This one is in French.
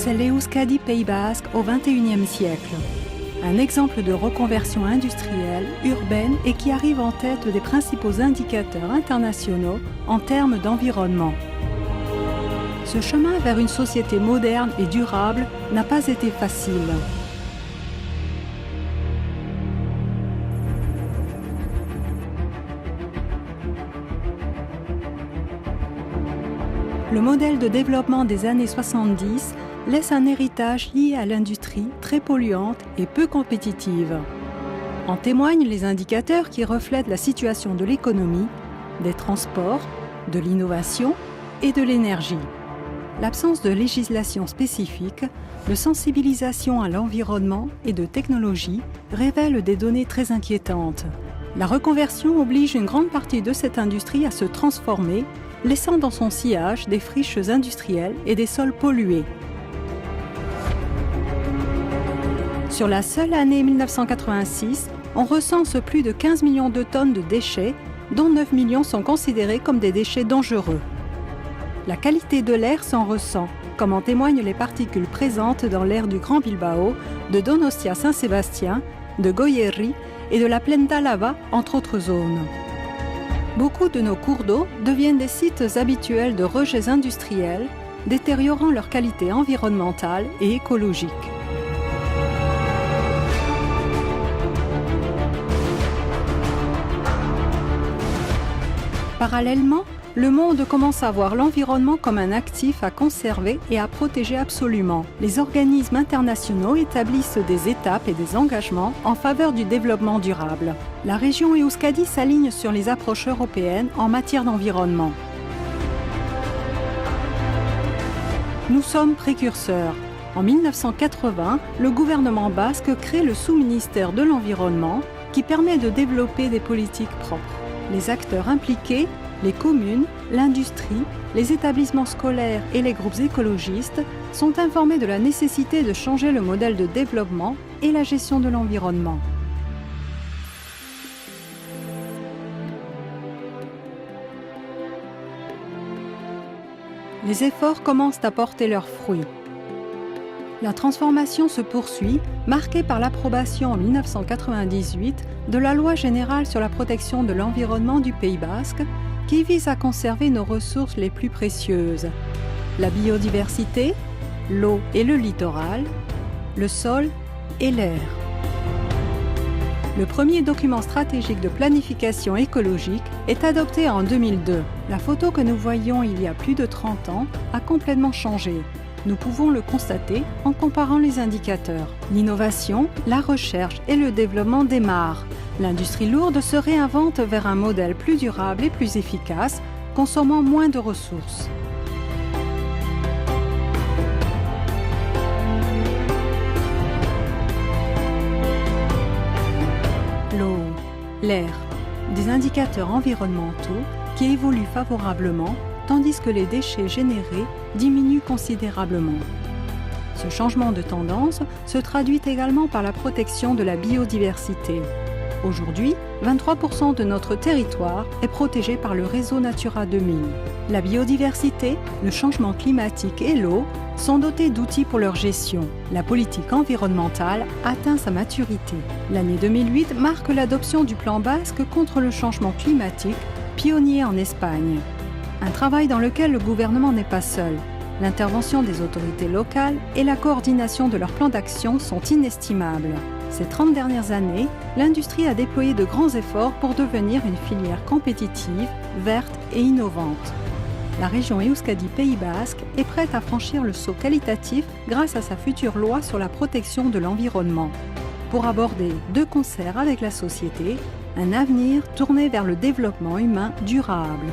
C'est l'Euskadi Pays Basque au XXIe siècle. Un exemple de reconversion industrielle, urbaine et qui arrive en tête des principaux indicateurs internationaux en termes d'environnement. Ce chemin vers une société moderne et durable n'a pas été facile. Le modèle de développement des années 70 laisse un héritage lié à l'industrie très polluante et peu compétitive. En témoignent les indicateurs qui reflètent la situation de l'économie, des transports, de l'innovation et de l'énergie. L'absence de législation spécifique, de sensibilisation à l'environnement et de technologie révèlent des données très inquiétantes. La reconversion oblige une grande partie de cette industrie à se transformer, laissant dans son sillage des friches industrielles et des sols pollués. Sur la seule année 1986, on recense plus de 15 millions de tonnes de déchets, dont 9 millions sont considérés comme des déchets dangereux. La qualité de l'air s'en ressent, comme en témoignent les particules présentes dans l'air du Grand Bilbao, de Donostia-Saint-Sébastien, de Goierri et de la plaine d'Álava, entre autres zones. Beaucoup de nos cours d'eau deviennent des sites habituels de rejets industriels, détériorant leur qualité environnementale et écologique. Parallèlement, le monde commence à voir l'environnement comme un actif à conserver et à protéger absolument. Les organismes internationaux établissent des étapes et des engagements en faveur du développement durable. La région Euskadi s'aligne sur les approches européennes en matière d'environnement. Nous sommes précurseurs. En 1980, le gouvernement basque crée le sous-ministère de l'Environnement qui permet de développer des politiques propres. Les acteurs impliqués, les communes, l'industrie, les établissements scolaires et les groupes écologistes sont informés de la nécessité de changer le modèle de développement et la gestion de l'environnement. Les efforts commencent à porter leurs fruits. La transformation se poursuit, marquée par l'approbation en 1998 de la Loi générale sur la protection de l'environnement du Pays basque, qui vise à conserver nos ressources les plus précieuses, la biodiversité, l'eau et le littoral, le sol et l'air. Le premier document stratégique de planification écologique est adopté en 2002. La photo que nous voyons il y a plus de 30 ans a complètement changé. Nous pouvons le constater en comparant les indicateurs. L'innovation, la recherche et le développement démarrent. L'industrie lourde se réinvente vers un modèle plus durable et plus efficace, consommant moins de ressources. L'eau, l'air, des indicateurs environnementaux qui évoluent favorablement, tandis que les déchets générés diminuent considérablement. Ce changement de tendance se traduit également par la protection de la biodiversité. Aujourd'hui, 23% de notre territoire est protégé par le réseau Natura 2000. La biodiversité, le changement climatique et l'eau sont dotés d'outils pour leur gestion. La politique environnementale atteint sa maturité. L'année 2008 marque l'adoption du plan basque contre le changement climatique, pionnier en Espagne. Un travail dans lequel le gouvernement n'est pas seul. L'intervention des autorités locales et la coordination de leurs plans d'action sont inestimables. Ces 30 dernières années, l'industrie a déployé de grands efforts pour devenir une filière compétitive, verte et innovante. La région Euskadi Pays basque est prête à franchir le saut qualitatif grâce à sa future loi sur la protection de l'environnement. Pour aborder, de concert avec la société, un avenir tourné vers le développement humain durable.